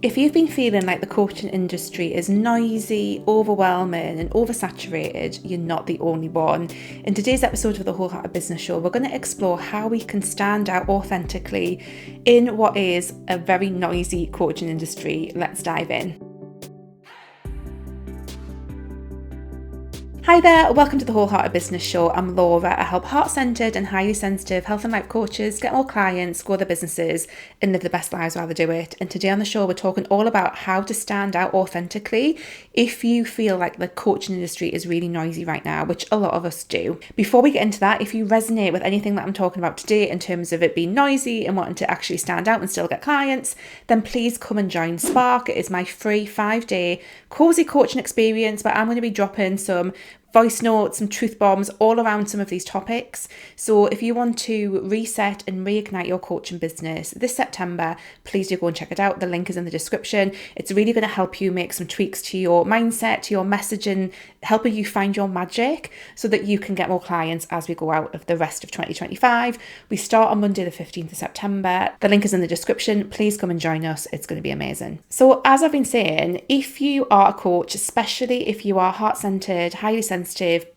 If you've been feeling like the coaching industry is noisy, overwhelming, and oversaturated, you're not the only one. In today's episode of the Wholehearted Business Show, we're going to explore how we can stand out authentically in what is a very noisy coaching industry. Let's dive in. Hi there, welcome to the Wholehearted Business Show. I'm Laura. I help heart-centered and highly sensitive health and life coaches get more clients, grow their businesses, and live the best lives while they do it. And today on the show, we're talking all about how to stand out authentically if you feel like the coaching industry is really noisy right now, which a lot of us do. Before we get into that, if you resonate with anything that I'm talking about today in terms of it being noisy and wanting to actually stand out and still get clients, then please come and join Spark. It is my free 5-day cozy coaching experience where I'm going to be dropping some voice notes, some truth bombs all around some of these topics. So if you want to reset and reignite your coaching business this September, please do go and check it out. The link is in the description. It's really going to help you make some tweaks to your mindset, to your messaging, helping you find your magic so that you can get more clients as we go out of the rest of 2025. We start on Monday the 15th of September. The link is in the description. Please come and join us. It's going to be amazing. So as I've been saying, if you are a coach, especially if you are heart-centered, highly sensitive,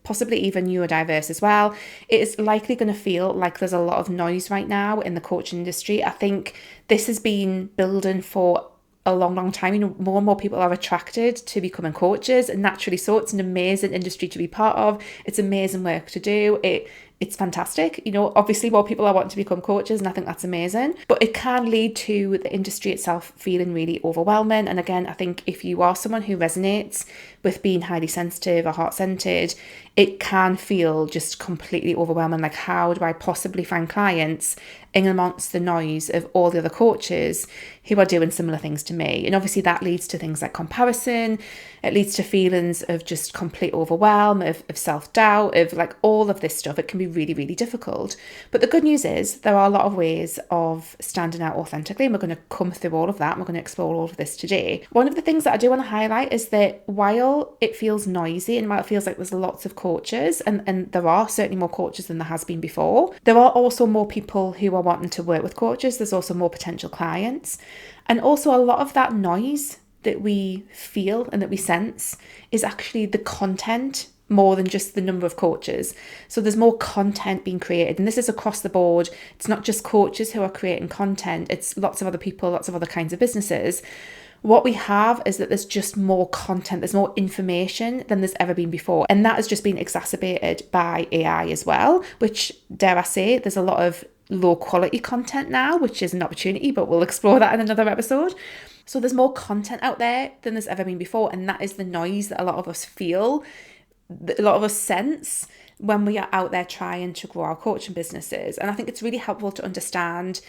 possibly even neurodiverse as well, it is likely going to feel like there's a lot of noise right now in the coaching industry. I think this has been building for a long time. You know, more and more people are attracted to becoming coaches, and naturally so. It's an amazing industry to be part of. It's amazing work to do. It's fantastic. You know, obviously more people are wanting to become coaches, and I think that's amazing. But it can lead to the industry itself feeling really overwhelming. And again, I think if you are someone who resonates with being highly sensitive or heart-centered, it can feel just completely overwhelming. Like, how do I possibly find clients in amongst the noise of all the other coaches who are doing similar things to me? And obviously that leads to things like comparison. It leads to feelings of just complete overwhelm, of self-doubt, of like all of this stuff. It can be really, really difficult. But the good news is there are a lot of ways of standing out authentically, and we're going to come through all of that. And we're going to explore all of this today. One of the things that I do want to highlight is that while it feels noisy and while it feels like there's lots of coaches, and there are certainly more coaches than there has been before, there are also more people who are wanting to work with coaches. There's also more potential clients. And also a lot of that noise that we feel and that we sense is actually the content more than just the number of coaches. So there's more content being created, and this is across the board. It's not just coaches who are creating content, it's lots of other people, lots of other kinds of businesses. What we have is that there's just more content, there's more information than there's ever been before. And that has just been exacerbated by AI as well, which, dare I say, there's a lot of low quality content now, which is an opportunity, but we'll explore that in another episode. So there's more content out there than there's ever been before, and that is the noise that a lot of us feel, that a lot of us sense when we are out there trying to grow our coaching businesses. And I think it's really helpful to understand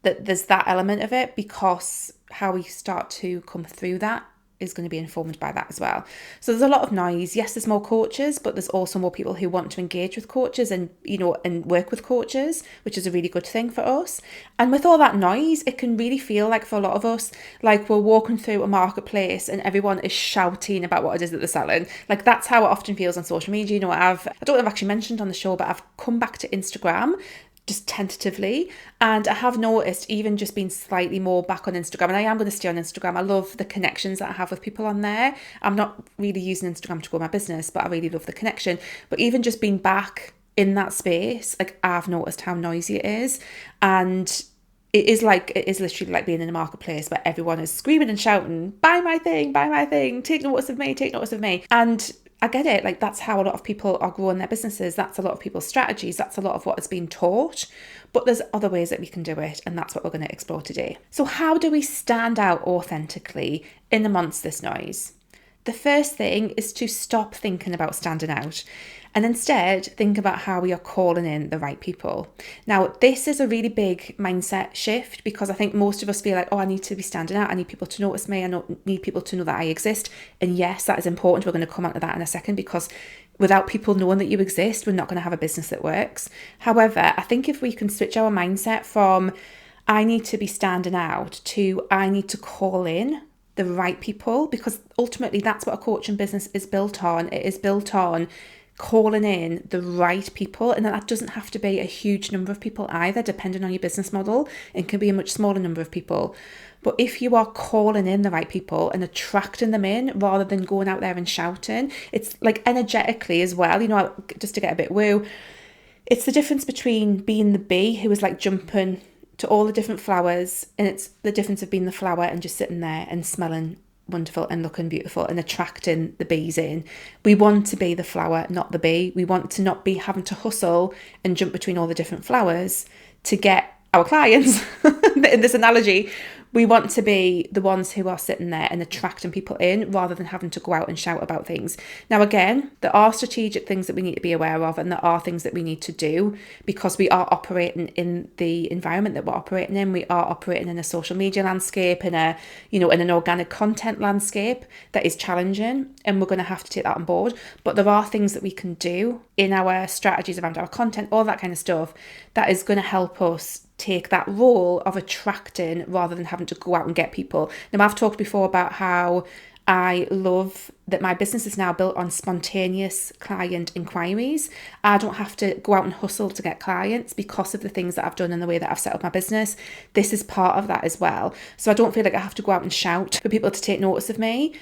that there's that element of it, because how we start to come through that is going to be informed by that as well. So there's a lot of noise. Yes, there's more coaches, but there's also more people who want to engage with coaches and, you know, and work with coaches, which is a really good thing for us. And with all that noise, it can really feel like, for a lot of us, like we're walking through a marketplace and everyone is shouting about what it is that they're selling. Like, that's how it often feels on social media. You know, I don't know if I've actually mentioned on the show, but I've come back to Instagram just tentatively, and I have noticed even just being slightly more back on Instagram, and I am going to stay on Instagram. I love the connections that I have with people on there. I'm not really using Instagram to grow my business, but I really love the connection. But even just being back in that space, like, I've noticed how noisy it is, and it is literally like being in a marketplace where everyone is screaming and shouting, buy my thing, take notice of me. And I get it, like, that's how a lot of people are growing their businesses. That's a lot of people's strategies. That's a lot of what has been taught. But there's other ways that we can do it, and that's what we're going to explore today. So how do we stand out authentically in amongst this noise? The first thing is to stop thinking about standing out and instead think about how we are calling in the right people. Now, this is a really big mindset shift, because I think most of us feel like, oh, I need to be standing out. I need people to notice me. I need people to know that I exist. And yes, that is important. We're going to come on to that in a second, because without people knowing that you exist, we're not going to have a business that works. However, I think if we can switch our mindset from I need to be standing out to I need to call in the right people, because ultimately that's what a coaching business is built on. It is built on calling in the right people, and that doesn't have to be a huge number of people either, depending on your business model. It can be a much smaller number of people. But if you are calling in the right people and attracting them in rather than going out there and shouting, it's like energetically as well, you know, just to get a bit woo, it's the difference between being the bee who is like jumping to all the different flowers, and it's the difference of being the flower and just sitting there and smelling wonderful and looking beautiful and attracting the bees in. We want to be the flower, not the bee. We want to not be having to hustle and jump between all the different flowers to get our clients. In this analogy, we want to be the ones who are sitting there and attracting people in rather than having to go out and shout about things. Now, again, there are strategic things that we need to be aware of, and there are things that we need to do because we are operating in the environment that we're operating in. We are operating in a social media landscape, in a, you know, in an organic content landscape that is challenging, and we're going to have to take that on board. But there are things that we can do in our strategies around our content, all that kind of stuff, that is going to help us take that role of attracting rather than having to go out and get people. Now, I've talked before about how I love that my business is now built on spontaneous client inquiries. I don't have to go out and hustle to get clients because of the things that I've done and the way that I've set up my business. This is part of that as well. So I don't feel like I have to go out and shout for people to take notice of me.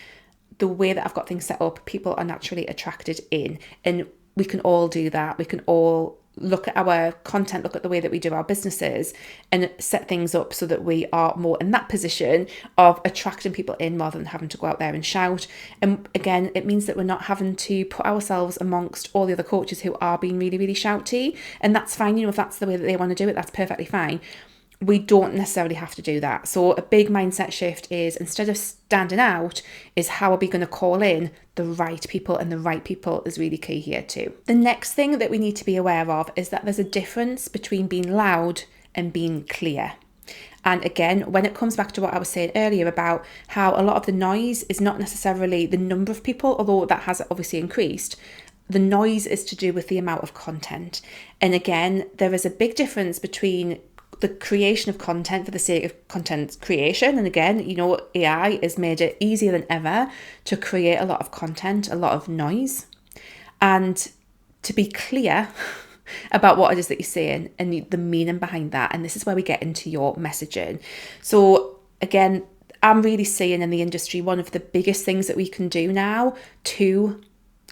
The way that I've got things set up, people are naturally attracted in, and we can all do that. We can all look at our content, look at the way that we do our businesses and set things up so that we are more in that position of attracting people in rather than having to go out there and shout. And again, it means that we're not having to put ourselves amongst all the other coaches who are being really, really shouty. And that's fine. You know, if that's the way that they want to do it, that's perfectly fine. We don't necessarily have to do that. So a big mindset shift is, instead of standing out, is how are we going to call in the right people, and the right people is really key here too. The next thing that we need to be aware of is that there's a difference between being loud and being clear. And again, when it comes back to what I was saying earlier about how a lot of the noise is not necessarily the number of people, although that has obviously increased. The noise is to do with the amount of content. And again, there is a big difference between the creation of content for the sake of content creation. And again, you know, AI has made it easier than ever to create a lot of content, a lot of noise, and to be clear about what it is that you're saying and the meaning behind that. And this is where we get into your messaging. So again, I'm really seeing in the industry, one of the biggest things that we can do now to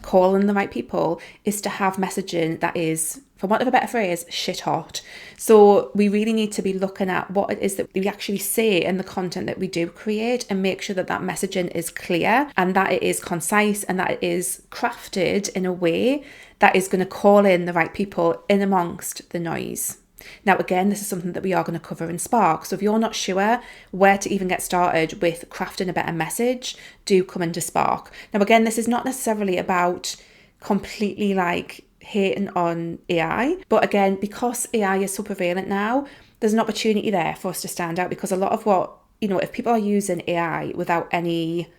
call in the right people is to have messaging that is, for want of a better phrase, shit hot. So we really need to be looking at what it is that we actually say in the content that we do create, and make sure that that messaging is clear and that it is concise and that it is crafted in a way that is going to call in the right people in amongst the noise. Now, again, this is something that we are going to cover in Spark. So if you're not sure where to even get started with crafting a better message, do come into Spark. Now, again, this is not necessarily about completely like hating on AI. But again, because AI is so prevalent now, there's an opportunity there for us to stand out, because a lot of what, you know, if people are using AI without any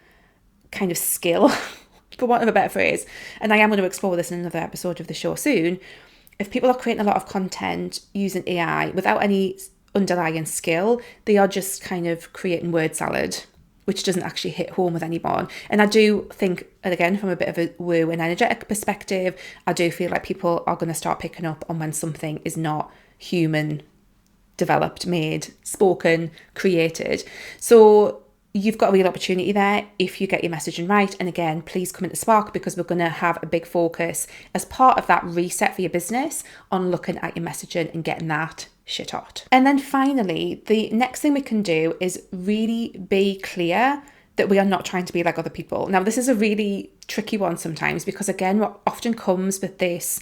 kind of skill, for want of a better phrase, and I am going to explore this in another episode of the show soon, if people are creating a lot of content using AI without any underlying skill, they are just kind of creating word salad, which doesn't actually hit home with anyone. And I do think, and again, from a bit of a woo and energetic perspective, I do feel like people are going to start picking up on when something is not human developed, made, spoken, created. So you've got a real opportunity there if you get your messaging right. And again, please come into Spark, because we're going to have a big focus as part of that reset for your business on looking at your messaging and getting that shit hot. And then finally, the next thing we can do is really be clear that we are not trying to be like other people. Now, this is a really tricky one sometimes, because again, what often comes with this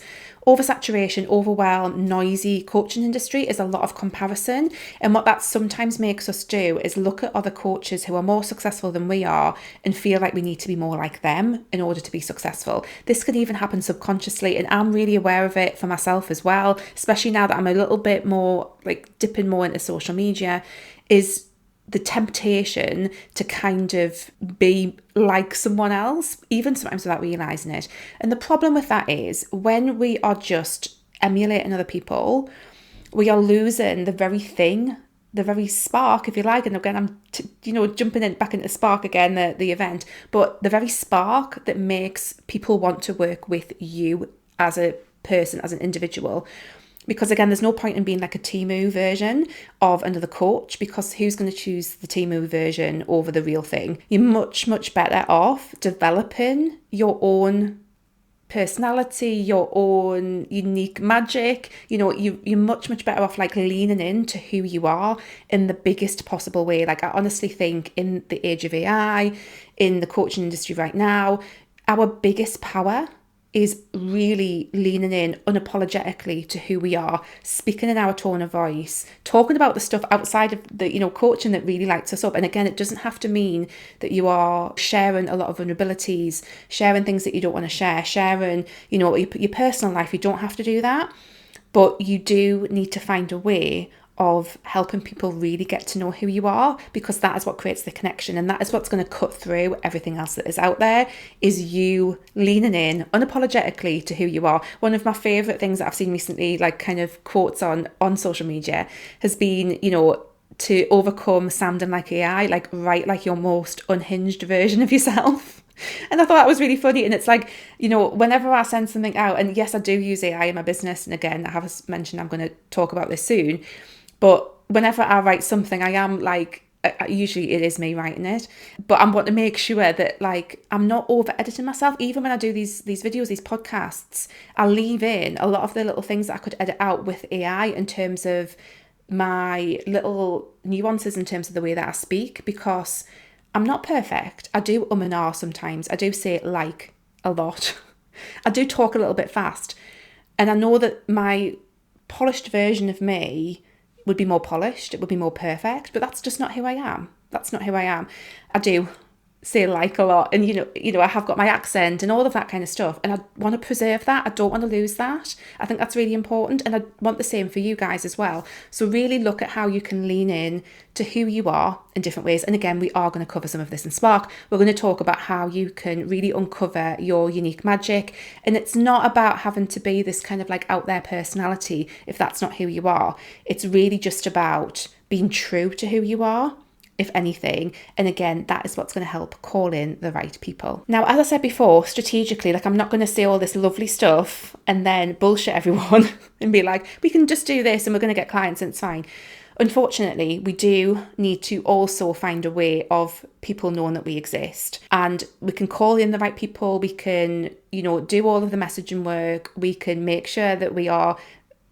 oversaturation, overwhelm, noisy coaching industry is a lot of comparison. And what that sometimes makes us do is look at other coaches who are more successful than we are and feel like we need to be more like them in order to be successful. This can even happen subconsciously, and I'm really aware of it for myself as well, especially now that I'm a little bit more like dipping more into social media, is the temptation to kind of be like someone else, even sometimes without realising it. And the problem with that is, when we are just emulating other people, we are losing the very thing, the very spark, if you like. And again, I'm jumping in back into Spark again, the event, but the very spark that makes people want to work with you as a person, as an individual. Because again, there's no point in being like a Temu version of another coach, because who's going to choose the Temu version over the real thing? You're much, much better off developing your own personality, your own unique magic. You're much, much better off like leaning into who you are in the biggest possible way. Like, I honestly think in the age of AI, in the coaching industry right now, our biggest power is really leaning in unapologetically to who we are, speaking in our tone of voice, talking about the stuff outside of the, coaching that really lights us up. And again, it doesn't have to mean that you are sharing a lot of vulnerabilities, sharing things that you don't want to share, sharing, your personal life. You don't have to do that, but you do need to find a way of helping people really get to know who you are, because that is what creates the connection, and that is what's going to cut through everything else that is out there, is you leaning in unapologetically to who you are. One of my favorite things that I've seen recently, like kind of quotes on social media, has been, to overcome sounding like AI, like write like your most unhinged version of yourself. And I thought that was really funny. And it's like, whenever I send something out, and yes, I do use AI in my business, and again, I have mentioned I'm going to talk about this soon, but whenever I write something, I am like, usually it is me writing it, but I want to make sure that like I'm not over editing myself. Even when I do these videos, these podcasts, I leave in a lot of the little things that I could edit out with AI in terms of my little nuances, in terms of the way that I speak, because I'm not perfect. I do and ah sometimes. I do say like a lot. I do talk a little bit fast. And I know that my polished version of me would be more polished, it would be more perfect, but that's just not who I am. That's not who I am. I do say like a lot, and I have got my accent and all of that kind of stuff, and I want to preserve that. I don't want to lose that. I think that's really important, and I want the same for you guys as well. So really look at how you can lean in to who you are in different ways. And again, we are going to cover some of this in Spark. We're going to talk about how you can really uncover your unique magic, and it's not about having to be this kind of like out there personality if that's not who you are. It's really just about being true to who you are, if anything. And again, that is what's going to help call in the right people. Now, as I said before, strategically, like I'm not going to say all this lovely stuff and then bullshit everyone and be like, we can just do this and we're going to get clients and it's fine. Unfortunately, we do need to also find a way of people knowing that we exist, and we can call in the right people. We can, do all of the messaging work. We can make sure that we are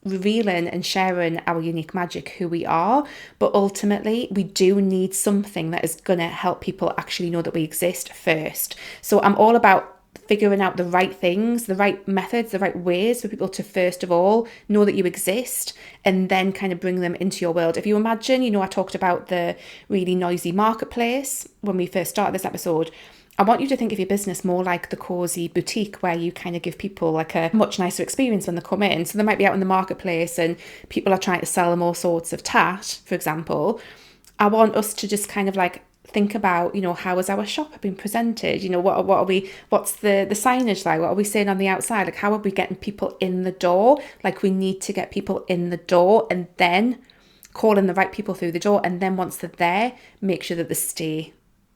revealing and sharing our unique magic, who we are, but ultimately we do need something that is going to help people actually know that we exist first. So I'm all about figuring out the right things, the right methods, the right ways for people to first of all know that you exist, and then kind of bring them into your world. If you imagine, I talked about the really noisy marketplace when we first started this episode. I want you to think of your business more like the cozy boutique, where you kind of give people like a much nicer experience when they come in. So they might be out in the marketplace and people are trying to sell them all sorts of tat, for example. I want us to just kind of like think about, how is our shop being presented? What are we, what's the signage like? What are we saying on the outside? Like, how are we getting people in the door? Like, we need to get people in the door and then call in the right people through the door. And then once they're there, make sure that they stay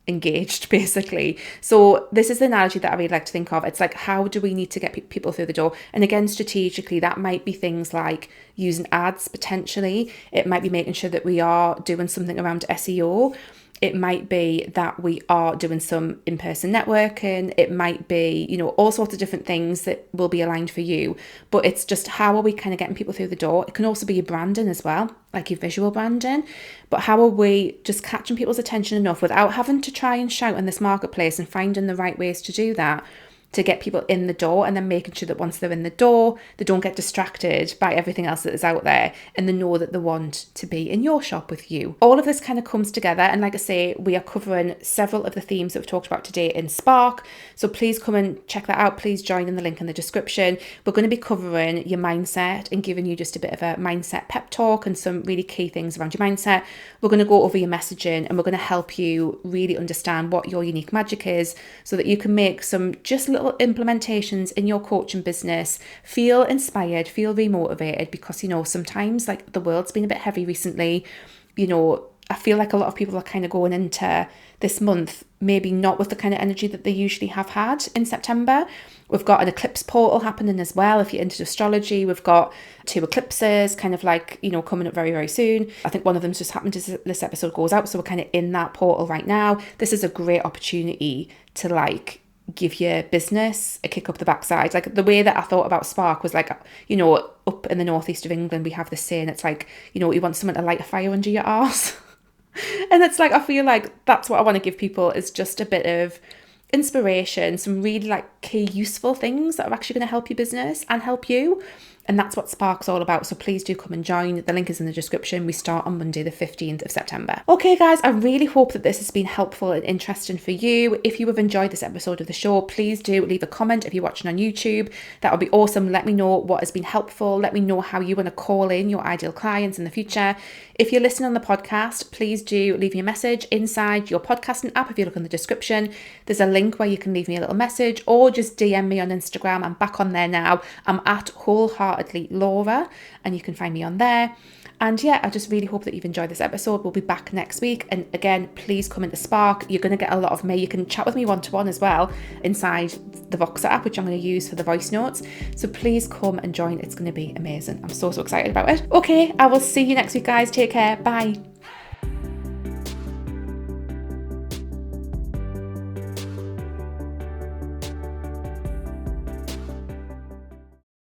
engaged, basically. So this is the analogy that I really like to think of. It's like, how do we need to get people through the door? And again, strategically, that might be things like using ads potentially. It might be making sure that we are doing something around SEO. It might be that we are doing some in-person networking. It might be, all sorts of different things that will be aligned for you. But it's just, how are we kind of getting people through the door? It can also be your branding as well, like your visual branding. But how are we just catching people's attention enough without having to try and shout in this marketplace, and finding the right ways to do that, to get people in the door, and then making sure that once they're in the door, they don't get distracted by everything else that is out there, and they know that they want to be in your shop with you. All of this kind of comes together, and like I say, we are covering several of the themes that we've talked about today in Spark, so please come and check that out. Please join in the link in the description. We're going to be covering your mindset and giving you just a bit of a mindset pep talk and some really key things around your mindset. We're going to go over your messaging, and we're going to help you really understand what your unique magic is, so that you can make some just little implementations in your coaching business, feel inspired, feel remotivated, because sometimes like the world's been a bit heavy recently. I feel like a lot of people are kind of going into this month, maybe not with the kind of energy that they usually have had in September. We've got an eclipse portal happening as well. If you're into astrology, we've got 2 eclipses kind of like, coming up very, very soon. I think one of them's just happened as this episode goes out. So we're kind of in that portal right now. This is a great opportunity to like give your business a kick up the backside. Like the way that I thought about Spark was like, up in the northeast of England, we have this saying, it's like, you want someone to light a fire under your arse. And it's like, I feel like that's what I want to give people, is just a bit of inspiration, some really like key useful things that are actually going to help your business and help you. And that's what Spark's all about. So please do come and join. The link is in the description. We start on Monday, the 15th of September. Okay, guys, I really hope that this has been helpful and interesting for you. If you have enjoyed this episode of the show, please do leave a comment if you're watching on YouTube. That would be awesome. Let me know what has been helpful. Let me know how you want to call in your ideal clients in the future. If you're listening on the podcast, please do leave me a message inside your podcasting app. If you look in the description, there's a link where you can leave me a little message, or just DM me on Instagram. I'm back on there now. I'm at Wholeheartedly Laura, and you can find me on there. And yeah, I just really hope that you've enjoyed this episode. We'll be back next week. And again, please come into Spark. You're going to get a lot of me. You can chat with me one-to-one as well inside the Voxer app, which I'm going to use for the voice notes. So please come and join. It's going to be amazing. I'm so excited about it. Okay, I will see you next week, guys. Take care. Bye.